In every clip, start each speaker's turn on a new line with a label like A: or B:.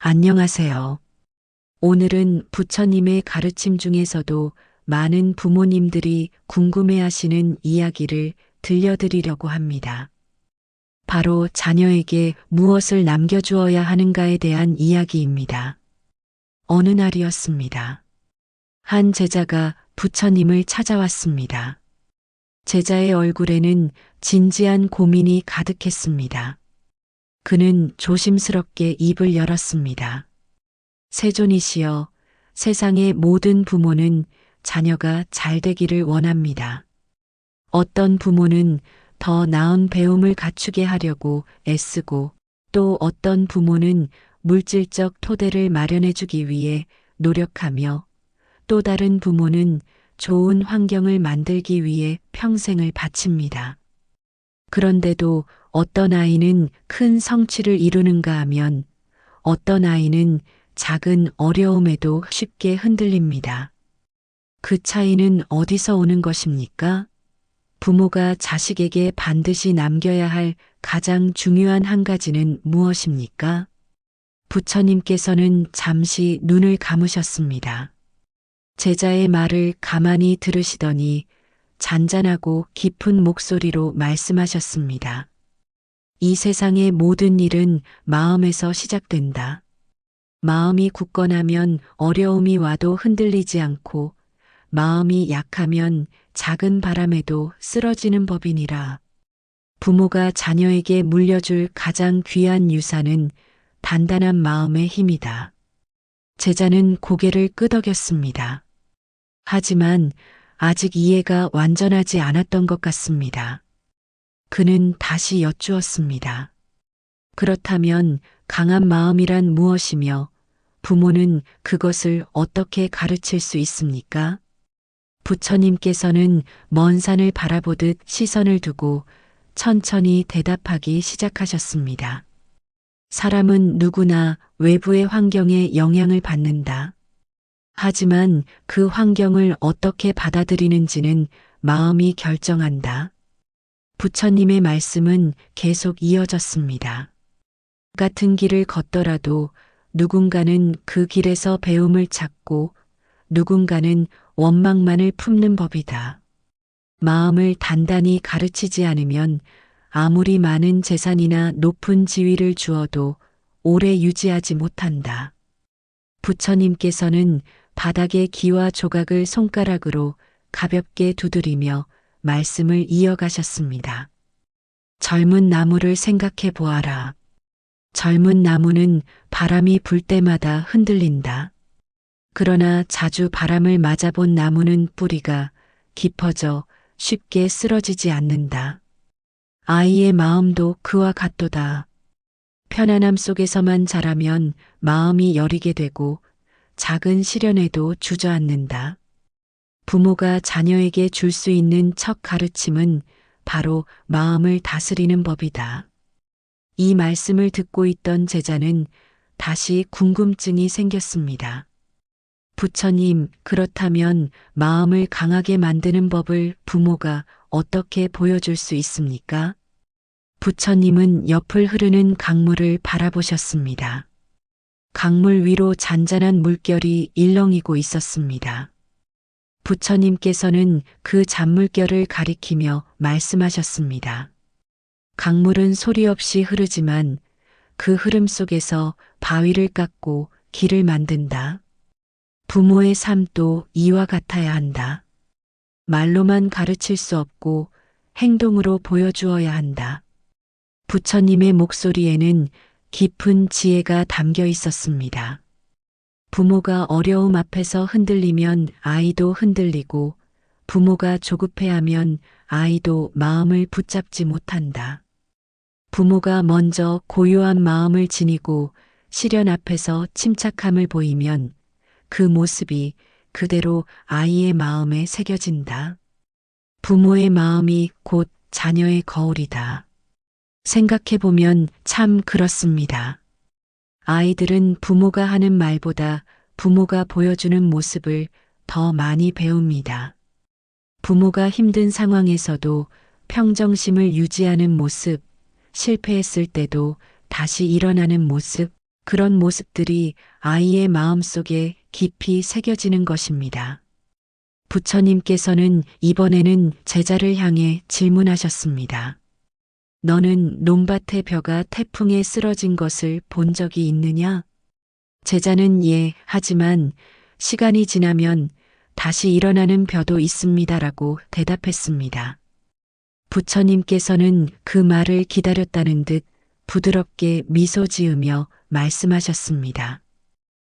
A: 안녕하세요. 오늘은 부처님의 가르침 중에서도 많은 부모님들이 궁금해하시는 이야기를 들려드리려고 합니다. 바로 자녀에게 무엇을 남겨주어야 하는가에 대한 이야기입니다. 어느 날이었습니다. 한 제자가 부처님을 찾아왔습니다. 제자의 얼굴에는 진지한 고민이 가득했습니다. 그는 조심스럽게 입을 열었습니다. 세존이시여, 세상의 모든 부모는 자녀가 잘 되기를 원합니다. 어떤 부모는 더 나은 배움을 갖추게 하려고 애쓰고, 또 어떤 부모는 물질적 토대를 마련해주기 위해 노력하며, 또 다른 부모는 좋은 환경을 만들기 위해 평생을 바칩니다. 그런데도 어떤 아이는 큰 성취를 이루는가 하면 어떤 아이는 작은 어려움에도 쉽게 흔들립니다. 그 차이는 어디서 오는 것입니까? 부모가 자식에게 반드시 남겨야 할 가장 중요한 한 가지는 무엇입니까? 부처님께서는 잠시 눈을 감으셨습니다. 제자의 말을 가만히 들으시더니 잔잔하고 깊은 목소리로 말씀하셨습니다. 이 세상의 모든 일은 마음에서 시작된다. 마음이 굳건하면 어려움이 와도 흔들리지 않고 마음이 약하면 작은 바람에도 쓰러지는 법이니라. 부모가 자녀에게 물려줄 가장 귀한 유산은 단단한 마음의 힘이다. 제자는 고개를 끄덕였습니다. 하지만 아직 이해가 완전하지 않았던 것 같습니다. 그는 다시 여쭈었습니다. 그렇다면 강한 마음이란 무엇이며 부모는 그것을 어떻게 가르칠 수 있습니까? 부처님께서는 먼 산을 바라보듯 시선을 두고 천천히 대답하기 시작하셨습니다. 사람은 누구나 외부의 환경에 영향을 받는다. 하지만 그 환경을 어떻게 받아들이는지는 마음이 결정한다. 부처님의 말씀은 계속 이어졌습니다. 같은 길을 걷더라도 누군가는 그 길에서 배움을 찾고 누군가는 원망만을 품는 법이다. 마음을 단단히 가르치지 않으면 아무리 많은 재산이나 높은 지위를 주어도 오래 유지하지 못한다. 부처님께서는 바닥의 기와 조각을 손가락으로 가볍게 두드리며 말씀을 이어가셨습니다. 젊은 나무를 생각해 보아라. 젊은 나무는 바람이 불 때마다 흔들린다. 그러나 자주 바람을 맞아본 나무는 뿌리가 깊어져 쉽게 쓰러지지 않는다. 아이의 마음도 그와 같도다. 편안함 속에서만 자라면 마음이 여리게 되고 작은 시련에도 주저앉는다. 부모가 자녀에게 줄 수 있는 첫 가르침은 바로 마음을 다스리는 법이다. 이 말씀을 듣고 있던 제자는 다시 궁금증이 생겼습니다. 부처님, 그렇다면 마음을 강하게 만드는 법을 부모가 어떻게 보여줄 수 있습니까? 부처님은 옆을 흐르는 강물을 바라보셨습니다. 강물 위로 잔잔한 물결이 일렁이고 있었습니다. 부처님께서는 그 잔물결을 가리키며 말씀하셨습니다. 강물은 소리 없이 흐르지만 그 흐름 속에서 바위를 깎고 길을 만든다. 부모의 삶도 이와 같아야 한다. 말로만 가르칠 수 없고 행동으로 보여주어야 한다. 부처님의 목소리에는 깊은 지혜가 담겨 있었습니다. 부모가 어려움 앞에서 흔들리면 아이도 흔들리고 부모가 조급해하면 아이도 마음을 붙잡지 못한다. 부모가 먼저 고요한 마음을 지니고 시련 앞에서 침착함을 보이면 그 모습이 그대로 아이의 마음에 새겨진다. 부모의 마음이 곧 자녀의 거울이다. 생각해보면 참 그렇습니다. 아이들은 부모가 하는 말보다 부모가 보여주는 모습을 더 많이 배웁니다. 부모가 힘든 상황에서도 평정심을 유지하는 모습, 실패했을 때도 다시 일어나는 모습, 그런 모습들이 아이의 마음속에 깊이 새겨지는 것입니다. 부처님께서는 이번에는 제자를 향해 질문하셨습니다. 너는 논밭의 벼가 태풍에 쓰러진 것을 본 적이 있느냐? 제자는 예, 하지만 시간이 지나면 다시 일어나는 벼도 있습니다라고 대답했습니다. 부처님께서는 그 말을 기다렸다는 듯 부드럽게 미소 지으며 말씀하셨습니다.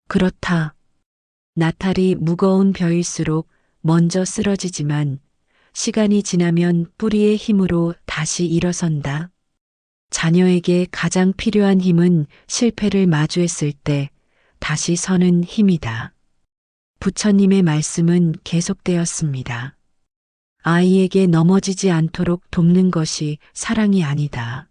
A: 그렇다. 나탈이 무거운 벼일수록 먼저 쓰러지지만 시간이 지나면 뿌리의 힘으로 다시 일어선다. 자녀에게 가장 필요한 힘은 실패를 마주했을 때 다시 서는 힘이다. 부처님의 말씀은 계속되었습니다. 아이에게 넘어지지 않도록 돕는 것이 사랑이 아니다.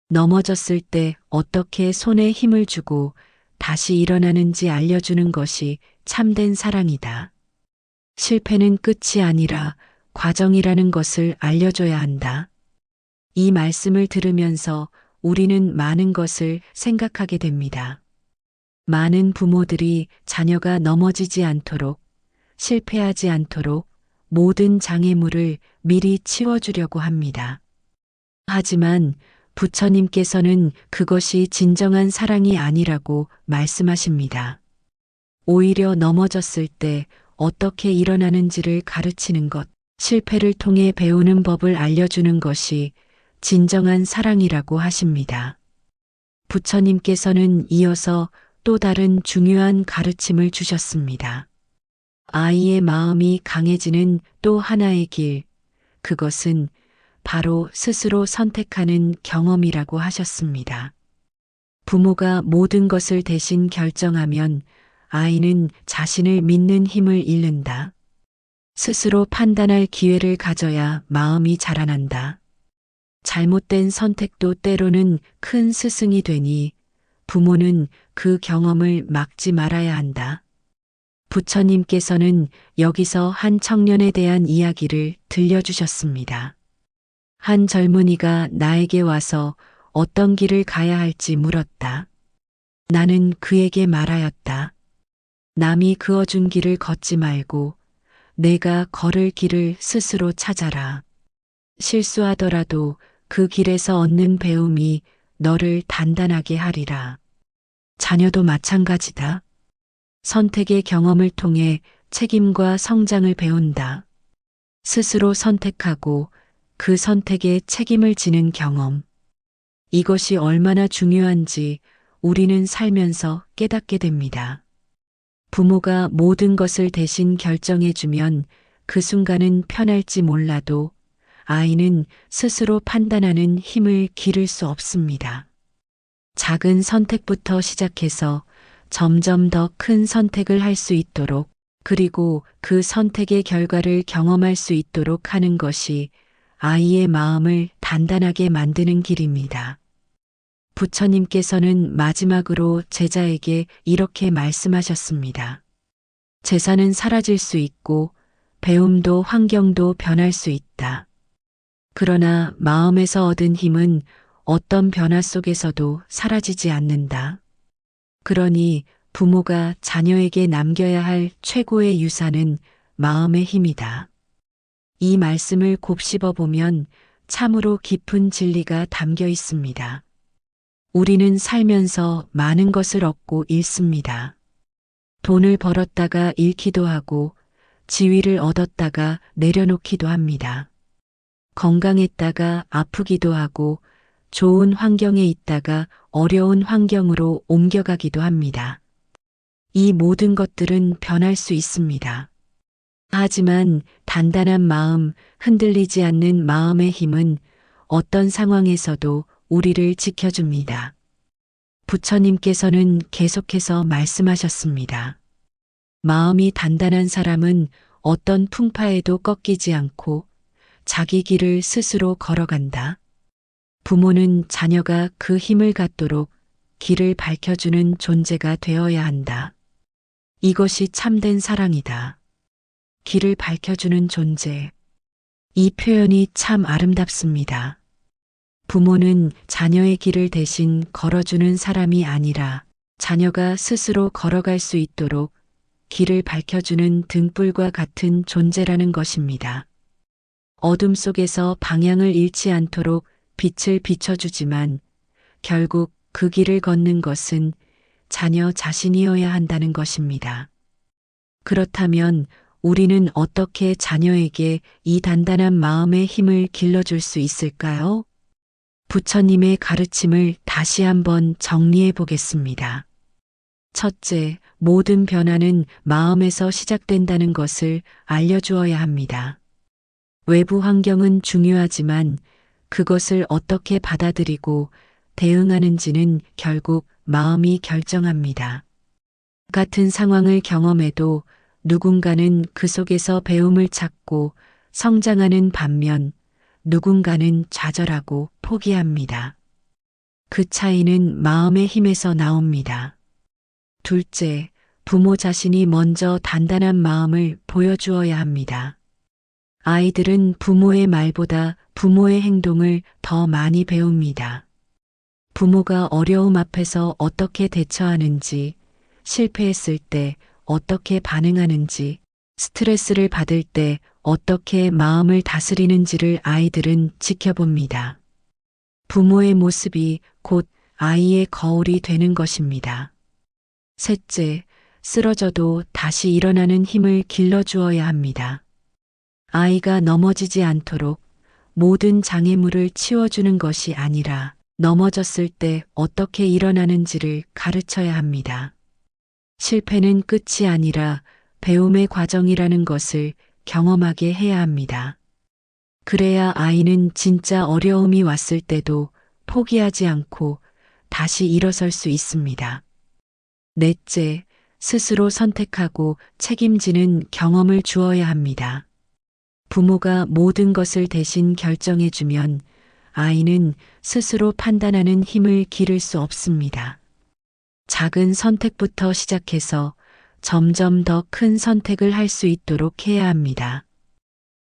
A: 넘어졌을 때 어떻게 손에 힘을 주고 다시 일어나는지 알려주는 것이 참된 사랑이다. 실패는 끝이 아니라 과정이라는 것을 알려줘야 한다. 이 말씀을 들으면서 우리는 많은 것을 생각하게 됩니다. 많은 부모들이 자녀가 넘어지지 않도록, 실패하지 않도록 모든 장애물을 미리 치워주려고 합니다. 하지만 부처님께서는 그것이 진정한 사랑이 아니라고 말씀하십니다. 오히려 넘어졌을 때 어떻게 일어나는지를 가르치는 것, 실패를 통해 배우는 법을 알려주는 것이 진정한 사랑이라고 하십니다. 부처님께서는 이어서 또 다른 중요한 가르침을 주셨습니다. 아이의 마음이 강해지는 또 하나의 길, 그것은 바로 스스로 선택하는 경험이라고 하셨습니다. 부모가 모든 것을 대신 결정하면 아이는 자신을 믿는 힘을 잃는다. 스스로 판단할 기회를 가져야 마음이 자라난다. 잘못된 선택도 때로는 큰 스승이 되니 부모는 그 경험을 막지 말아야 한다. 부처님께서는 여기서 한 청년에 대한 이야기를 들려주셨습니다. 한 젊은이가 나에게 와서 어떤 길을 가야 할지 물었다. 나는 그에게 말하였다. 남이 그어준 길을 걷지 말고 내가 걸을 길을 스스로 찾아라. 실수하더라도 그 길에서 얻는 배움이 너를 단단하게 하리라. 자녀도 마찬가지다. 선택의 경험을 통해 책임과 성장을 배운다. 스스로 선택하고 그 선택에 책임을 지는 경험. 이것이 얼마나 중요한지 우리는 살면서 깨닫게 됩니다. 부모가 모든 것을 대신 결정해주면 그 순간은 편할지 몰라도 아이는 스스로 판단하는 힘을 기를 수 없습니다. 작은 선택부터 시작해서 점점 더 큰 선택을 할 수 있도록, 그리고 그 선택의 결과를 경험할 수 있도록 하는 것이 아이의 마음을 단단하게 만드는 길입니다. 부처님께서는 마지막으로 제자에게 이렇게 말씀하셨습니다. 재산은 사라질 수 있고 배움도 환경도 변할 수 있다. 그러나 마음에서 얻은 힘은 어떤 변화 속에서도 사라지지 않는다. 그러니 부모가 자녀에게 남겨야 할 최고의 유산은 마음의 힘이다. 이 말씀을 곱씹어 보면 참으로 깊은 진리가 담겨 있습니다. 우리는 살면서 많은 것을 얻고 잃습니다. 돈을 벌었다가 잃기도 하고 지위를 얻었다가 내려놓기도 합니다. 건강했다가 아프기도 하고 좋은 환경에 있다가 어려운 환경으로 옮겨가기도 합니다. 이 모든 것들은 변할 수 있습니다. 하지만 단단한 마음, 흔들리지 않는 마음의 힘은 어떤 상황에서도 우리를 지켜줍니다. 부처님께서는 계속해서 말씀하셨습니다. 마음이 단단한 사람은 어떤 풍파에도 꺾이지 않고 자기 길을 스스로 걸어간다. 부모는 자녀가 그 힘을 갖도록 길을 밝혀주는 존재가 되어야 한다. 이것이 참된 사랑이다. 길을 밝혀주는 존재. 이 표현이 참 아름답습니다. 부모는 자녀의 길을 대신 걸어주는 사람이 아니라 자녀가 스스로 걸어갈 수 있도록 길을 밝혀주는 등불과 같은 존재라는 것입니다. 어둠 속에서 방향을 잃지 않도록 빛을 비춰주지만 결국 그 길을 걷는 것은 자녀 자신이어야 한다는 것입니다. 그렇다면 우리는 어떻게 자녀에게 이 단단한 마음의 힘을 길러줄 수 있을까요? 부처님의 가르침을 다시 한번 정리해 보겠습니다. 첫째, 모든 변화는 마음에서 시작된다는 것을 알려주어야 합니다. 외부 환경은 중요하지만 그것을 어떻게 받아들이고 대응하는지는 결국 마음이 결정합니다. 같은 상황을 경험해도 누군가는 그 속에서 배움을 찾고 성장하는 반면 누군가는 좌절하고 포기합니다. 그 차이는 마음의 힘에서 나옵니다. 둘째, 부모 자신이 먼저 단단한 마음을 보여주어야 합니다. 아이들은 부모의 말보다 부모의 행동을 더 많이 배웁니다. 부모가 어려움 앞에서 어떻게 대처하는지, 실패했을 때 어떻게 반응하는지, 스트레스를 받을 때 어떻게 마음을 다스리는지를 아이들은 지켜봅니다. 부모의 모습이 곧 아이의 거울이 되는 것입니다. 셋째, 쓰러져도 다시 일어나는 힘을 길러주어야 합니다. 아이가 넘어지지 않도록 모든 장애물을 치워주는 것이 아니라 넘어졌을 때 어떻게 일어나는지를 가르쳐야 합니다. 실패는 끝이 아니라 배움의 과정이라는 것을 경험하게 해야 합니다. 그래야 아이는 진짜 어려움이 왔을 때도 포기하지 않고 다시 일어설 수 있습니다. 넷째, 스스로 선택하고 책임지는 경험을 주어야 합니다. 부모가 모든 것을 대신 결정해주면 아이는 스스로 판단하는 힘을 기를 수 없습니다. 작은 선택부터 시작해서 점점 더 큰 선택을 할 수 있도록 해야 합니다.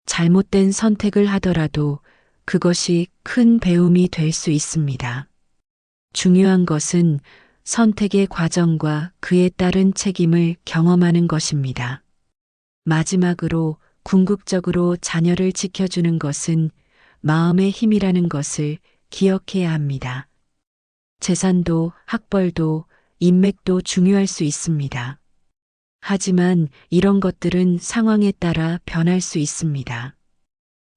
A: 잘못된 선택을 하더라도 그것이 큰 배움이 될 수 있습니다. 중요한 것은 선택의 과정과 그에 따른 책임을 경험하는 것입니다. 마지막으로 궁극적으로 자녀를 지켜주는 것은 마음의 힘이라는 것을 기억해야 합니다. 재산도 학벌도 인맥도 중요할 수 있습니다. 하지만 이런 것들은 상황에 따라 변할 수 있습니다.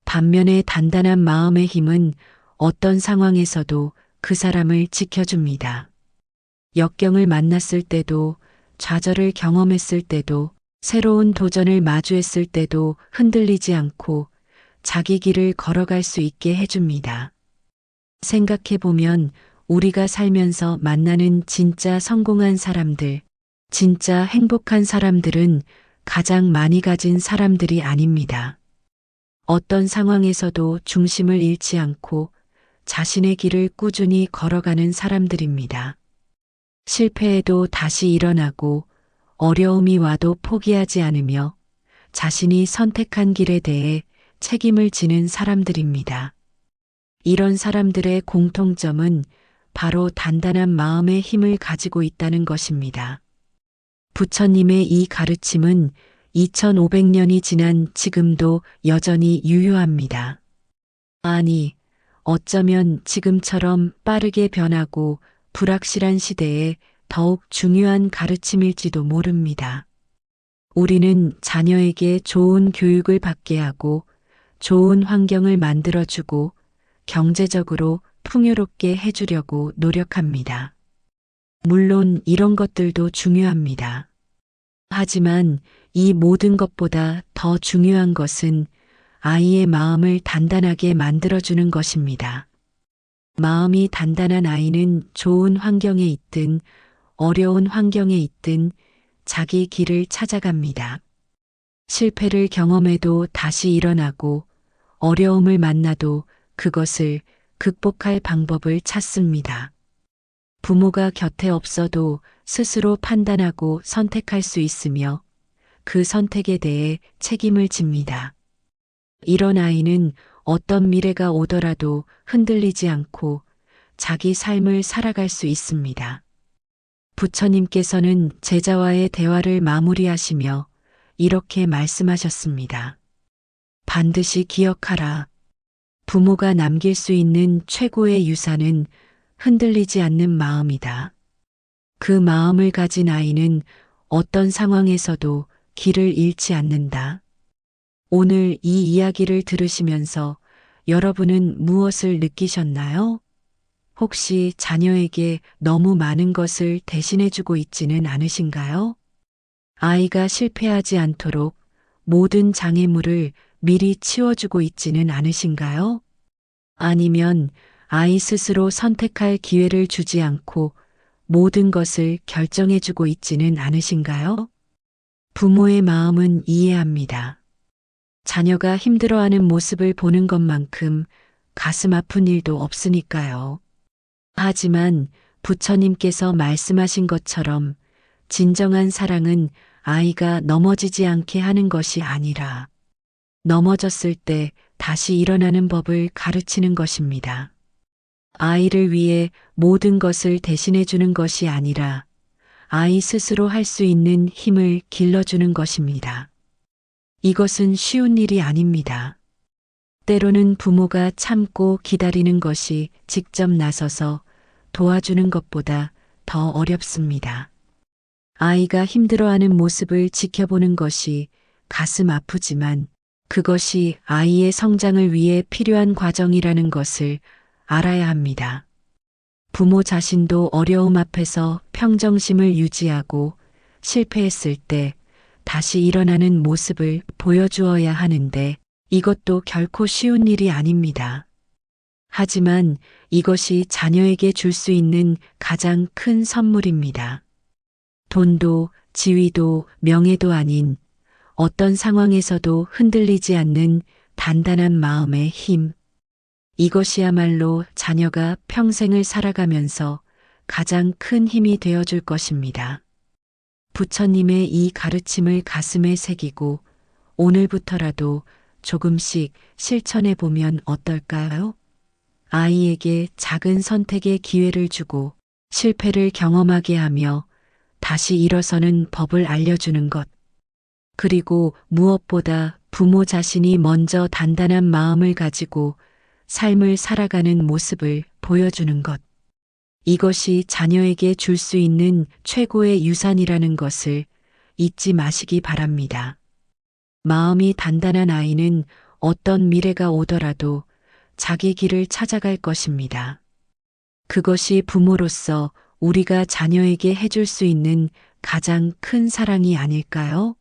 A: 반면에 단단한 마음의 힘은 어떤 상황에서도 그 사람을 지켜줍니다. 역경을 만났을 때도, 좌절을 경험했을 때도, 새로운 도전을 마주했을 때도 흔들리지 않고 자기 길을 걸어갈 수 있게 해줍니다. 생각해보면 우리가 살면서 만나는 진짜 성공한 사람들, 진짜 행복한 사람들은 가장 많이 가진 사람들이 아닙니다. 어떤 상황에서도 중심을 잃지 않고 자신의 길을 꾸준히 걸어가는 사람들입니다. 실패해도 다시 일어나고 어려움이 와도 포기하지 않으며 자신이 선택한 길에 대해 책임을 지는 사람들입니다. 이런 사람들의 공통점은 바로 단단한 마음의 힘을 가지고 있다는 것입니다. 부처님의 이 가르침은 2500년이 지난 지금도 여전히 유효합니다. 아니, 어쩌면 지금처럼 빠르게 변하고 불확실한 시대에 더욱 중요한 가르침일지도 모릅니다. 우리는 자녀에게 좋은 교육을 받게 하고 좋은 환경을 만들어주고 경제적으로 풍요롭게 해주려고 노력합니다. 물론 이런 것들도 중요합니다. 하지만 이 모든 것보다 더 중요한 것은 아이의 마음을 단단하게 만들어주는 것입니다. 마음이 단단한 아이는 좋은 환경에 있든 어려운 환경에 있든 자기 길을 찾아갑니다. 실패를 경험해도 다시 일어나고 어려움을 만나도 그것을 극복할 방법을 찾습니다. 부모가 곁에 없어도 스스로 판단하고 선택할 수 있으며 그 선택에 대해 책임을 집니다. 이런 아이는 어떤 미래가 오더라도 흔들리지 않고 자기 삶을 살아갈 수 있습니다. 부처님께서는 제자와의 대화를 마무리하시며 이렇게 말씀하셨습니다. 반드시 기억하라. 부모가 남길 수 있는 최고의 유산은 흔들리지 않는 마음이다. 그 마음을 가진 아이는 어떤 상황에서도 길을 잃지 않는다. 오늘 이 이야기를 들으시면서 여러분은 무엇을 느끼셨나요? 혹시 자녀에게 너무 많은 것을 대신해주고 있지는 않으신가요? 아이가 실패하지 않도록 모든 장애물을 미리 치워주고 있지는 않으신가요? 아니면 아이 스스로 선택할 기회를 주지 않고 모든 것을 결정해주고 있지는 않으신가요? 부모의 마음은 이해합니다. 자녀가 힘들어하는 모습을 보는 것만큼 가슴 아픈 일도 없으니까요. 하지만 부처님께서 말씀하신 것처럼 진정한 사랑은 아이가 넘어지지 않게 하는 것이 아니라 넘어졌을 때 다시 일어나는 법을 가르치는 것입니다. 아이를 위해 모든 것을 대신해 주는 것이 아니라 아이 스스로 할 수 있는 힘을 길러주는 것입니다. 이것은 쉬운 일이 아닙니다. 때로는 부모가 참고 기다리는 것이 직접 나서서 도와주는 것보다 더 어렵습니다. 아이가 힘들어하는 모습을 지켜보는 것이 가슴 아프지만 그것이 아이의 성장을 위해 필요한 과정이라는 것을 알아야 합니다. 부모 자신도 어려움 앞에서 평정심을 유지하고 실패했을 때 다시 일어나는 모습을 보여주어야 하는데 이것도 결코 쉬운 일이 아닙니다. 하지만 이것이 자녀에게 줄 수 있는 가장 큰 선물입니다. 돈도 지위도 명예도 아닌 어떤 상황에서도 흔들리지 않는 단단한 마음의 힘. 이것이야말로 자녀가 평생을 살아가면서 가장 큰 힘이 되어줄 것입니다. 부처님의 이 가르침을 가슴에 새기고 오늘부터라도 조금씩 실천해 보면 어떨까요? 아이에게 작은 선택의 기회를 주고 실패를 경험하게 하며 다시 일어서는 법을 알려주는 것. 그리고 무엇보다 부모 자신이 먼저 단단한 마음을 가지고 삶을 살아가는 모습을 보여주는 것. 이것이 자녀에게 줄 수 있는 최고의 유산이라는 것을 잊지 마시기 바랍니다. 마음이 단단한 아이는 어떤 미래가 오더라도 자기 길을 찾아갈 것입니다. 그것이 부모로서 우리가 자녀에게 해줄 수 있는 가장 큰 사랑이 아닐까요?